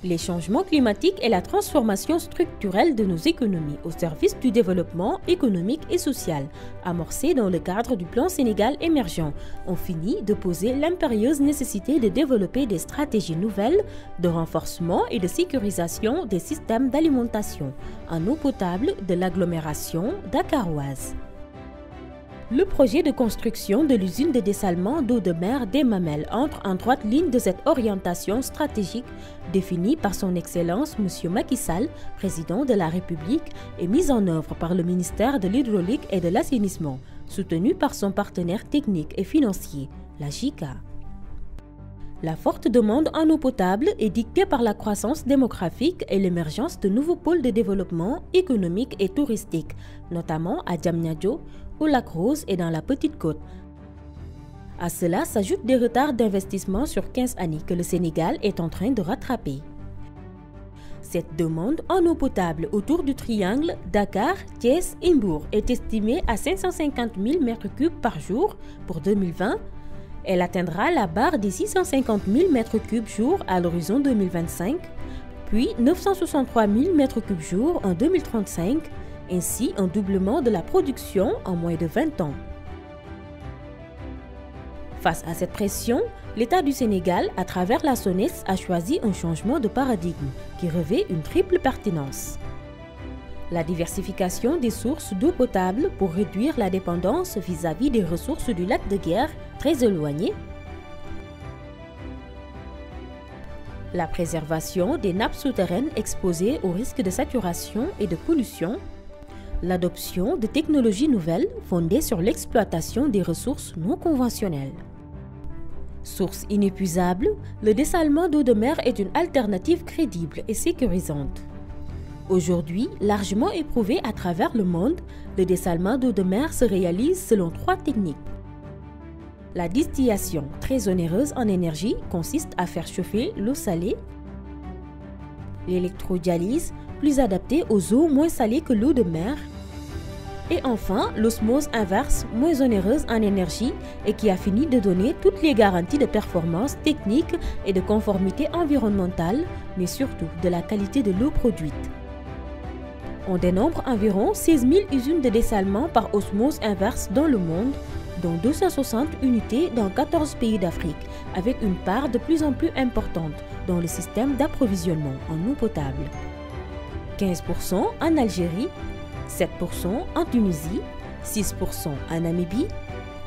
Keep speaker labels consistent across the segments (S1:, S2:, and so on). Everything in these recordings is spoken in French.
S1: Les changements climatiques et la transformation structurelle de nos économies au service du développement économique et social, amorcés dans le cadre du plan Sénégal émergent, ont fini de poser l'impérieuse nécessité de développer des stratégies nouvelles de renforcement et de sécurisation des systèmes d'alimentation en eau potable de l'agglomération dakaroise. Le projet de construction de l'usine de dessalement d'eau de mer des Mamelles entre en droite ligne de cette orientation stratégique définie par son Excellence M. Macky Sall, président de la République, et mise en œuvre par le ministère de l'Hydraulique et de l'Assainissement, soutenu par son partenaire technique et financier, la JICA. La forte demande en eau potable est dictée par la croissance démographique et l'émergence de nouveaux pôles de développement économique et touristique, notamment à Diamniadio, au Lac Rose et dans la Petite Côte. À cela s'ajoutent des retards d'investissement sur 15 années que le Sénégal est en train de rattraper. Cette demande en eau potable autour du triangle Dakar, Thiès et Mbour est estimée à 550 000 m3 par jour pour 2020. Elle atteindra la barre des 650 000 m3 jour à l'horizon 2025, puis 963 000 m3 jour en 2035, ainsi un doublement de la production en moins de 20 ans. Face à cette pression, l'État du Sénégal, à travers la SONES, a choisi un changement de paradigme qui revêt une triple pertinence. La diversification des sources d'eau potable pour réduire la dépendance vis-à-vis des ressources du lac de Guiers très éloignées. La préservation des nappes souterraines exposées au risque de saturation et de pollution. L'adoption de technologies nouvelles fondées sur l'exploitation des ressources non conventionnelles. Source inépuisable, le dessalement d'eau de mer est une alternative crédible et sécurisante. Aujourd'hui, largement éprouvé à travers le monde, le dessalement d'eau de mer se réalise selon 3 techniques. La distillation, très onéreuse en énergie, consiste à faire chauffer l'eau salée. L'électrodialyse, plus adaptée aux eaux moins salées que l'eau de mer. Et enfin, l'osmose inverse, moins onéreuse en énergie et qui a fini de donner toutes les garanties de performance technique et de conformité environnementale, mais surtout de la qualité de l'eau produite. On dénombre environ 16 000 usines de dessalement par osmose inverse dans le monde, dont 260 unités dans 14 pays d'Afrique, avec une part de plus en plus importante dans le système d'approvisionnement en eau potable. 15% en Algérie, 7% en Tunisie, 6% en Namibie.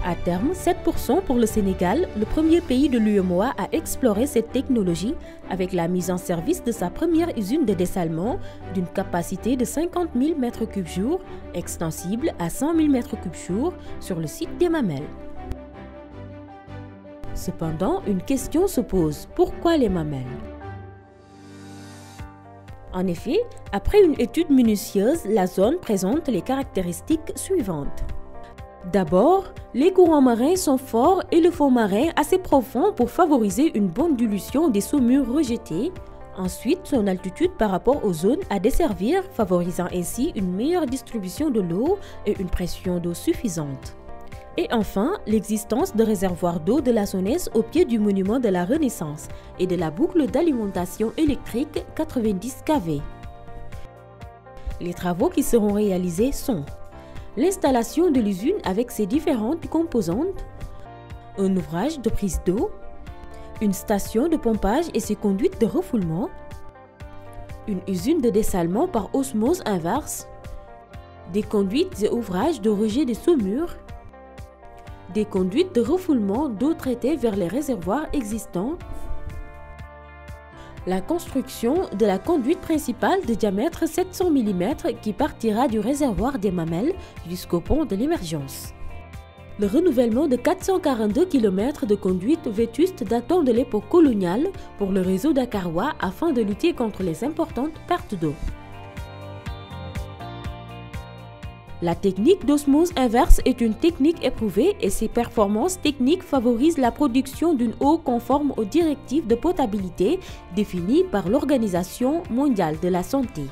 S1: À terme, 7% pour le Sénégal, le premier pays de l'UEMOA à explorer cette technologie avec la mise en service de sa première usine de dessalement d'une capacité de 50 000 m3 jour, extensible à 100 000 m3 jour sur le site des Mamelles. Cependant, une question se pose, pourquoi les Mamelles ? En effet, après une étude minutieuse, la zone présente les caractéristiques suivantes. D'abord, les courants marins sont forts et le fond marin assez profond pour favoriser une bonne dilution des saumures rejetées. Ensuite, son altitude par rapport aux zones à desservir, favorisant ainsi une meilleure distribution de l'eau et une pression d'eau suffisante. Et enfin, l'existence de réservoirs d'eau de la SONES au pied du monument de la Renaissance et de la boucle d'alimentation électrique 90 kV. Les travaux qui seront réalisés sont l'installation de l'usine avec ses différentes composantes, un ouvrage de prise d'eau, une station de pompage et ses conduites de refoulement, une usine de dessalement par osmose inverse, des conduites et ouvrages de rejet des saumures, des conduites de refoulement d'eau traitée vers les réservoirs existants, la construction de la conduite principale de diamètre 700 mm qui partira du réservoir des Mamelles jusqu'au pont de l'émergence. Le renouvellement de 442 km de conduites vétustes datant de l'époque coloniale pour le réseau dakarois afin de lutter contre les importantes pertes d'eau. La technique d'osmose inverse est une technique éprouvée et ses performances techniques favorisent la production d'une eau conforme aux directives de potabilité définies par l'Organisation mondiale de la santé.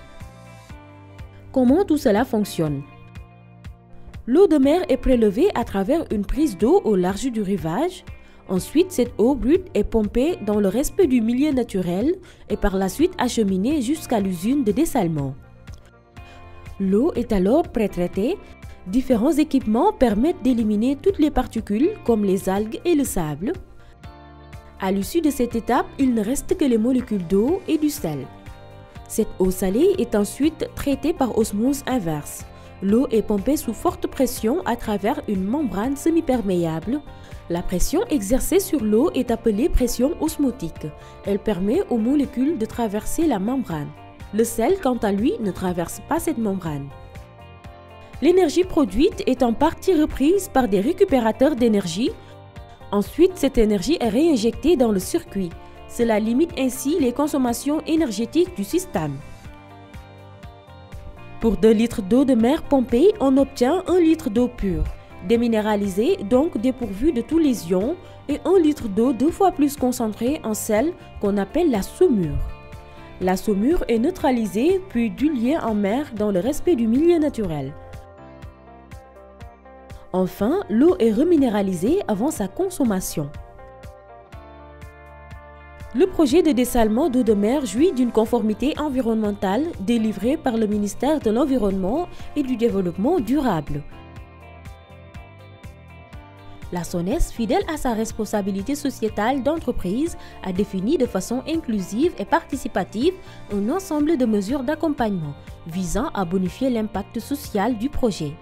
S1: Comment tout cela fonctionne ? L'eau de mer est prélevée à travers une prise d'eau au large du rivage. Ensuite, cette eau brute est pompée dans le respect du milieu naturel et par la suite acheminée jusqu'à l'usine de dessalement. L'eau est alors pré-traitée. Différents équipements permettent d'éliminer toutes les particules comme les algues et le sable. À l'issue de cette étape, il ne reste que les molécules d'eau et du sel. Cette eau salée est ensuite traitée par osmose inverse. L'eau est pompée sous forte pression à travers une membrane semi-perméable. La pression exercée sur l'eau est appelée pression osmotique. Elle permet aux molécules de traverser la membrane. Le sel, quant à lui, ne traverse pas cette membrane. L'énergie produite est en partie reprise par des récupérateurs d'énergie. Ensuite, cette énergie est réinjectée dans le circuit. Cela limite ainsi les consommations énergétiques du système. Pour 2 litres d'eau de mer pompée, on obtient 1 litre d'eau pure, déminéralisée, donc dépourvue de tous les ions, et 1 litre d'eau 2 fois plus concentrée en sel qu'on appelle la saumure. La saumure est neutralisée puis diluée en mer dans le respect du milieu naturel. Enfin, l'eau est reminéralisée avant sa consommation. Le projet de dessalement d'eau de mer jouit d'une conformité environnementale délivrée par le ministère de l'Environnement et du Développement durable. La SONES, fidèle à sa responsabilité sociétale d'entreprise, a défini de façon inclusive et participative un ensemble de mesures d'accompagnement visant à bonifier l'impact social du projet.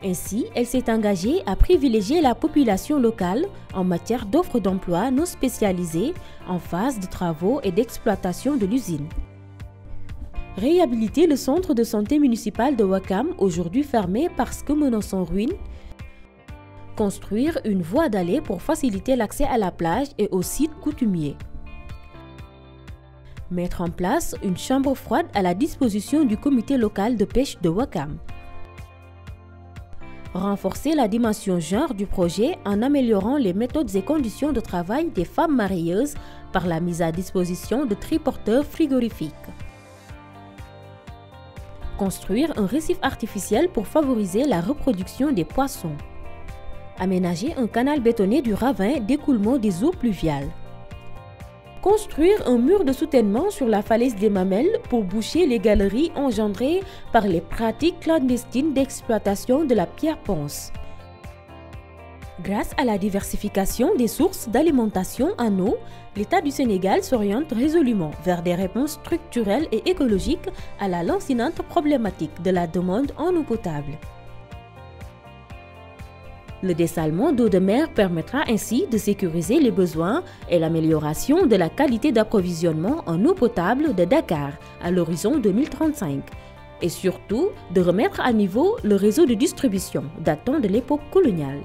S1: Ainsi, elle s'est engagée à privilégier la population locale en matière d'offres d'emploi non spécialisées en phase de travaux et d'exploitation de l'usine. Réhabiliter le centre de santé municipal de Ouakam, aujourd'hui fermé parce que menaçant en ruine. Construire une voie d'allée pour faciliter l'accès à la plage et au site coutumier. Mettre en place une chambre froide à la disposition du comité local de pêche de Ouakam. Renforcer la dimension genre du projet en améliorant les méthodes et conditions de travail des femmes marieuses par la mise à disposition de triporteurs frigorifiques. Construire un récif artificiel pour favoriser la reproduction des poissons. Aménager un canal bétonné du ravin d'écoulement des eaux pluviales. Construire un mur de soutènement sur la falaise des Mamelles pour boucher les galeries engendrées par les pratiques clandestines d'exploitation de la pierre ponce. Grâce à la diversification des sources d'alimentation en eau, l'État du Sénégal s'oriente résolument vers des réponses structurelles et écologiques à la lancinante problématique de la demande en eau potable. Le dessalement d'eau de mer permettra ainsi de sécuriser les besoins et l'amélioration de la qualité d'approvisionnement en eau potable de Dakar à l'horizon 2035 et surtout de remettre à niveau le réseau de distribution datant de l'époque coloniale.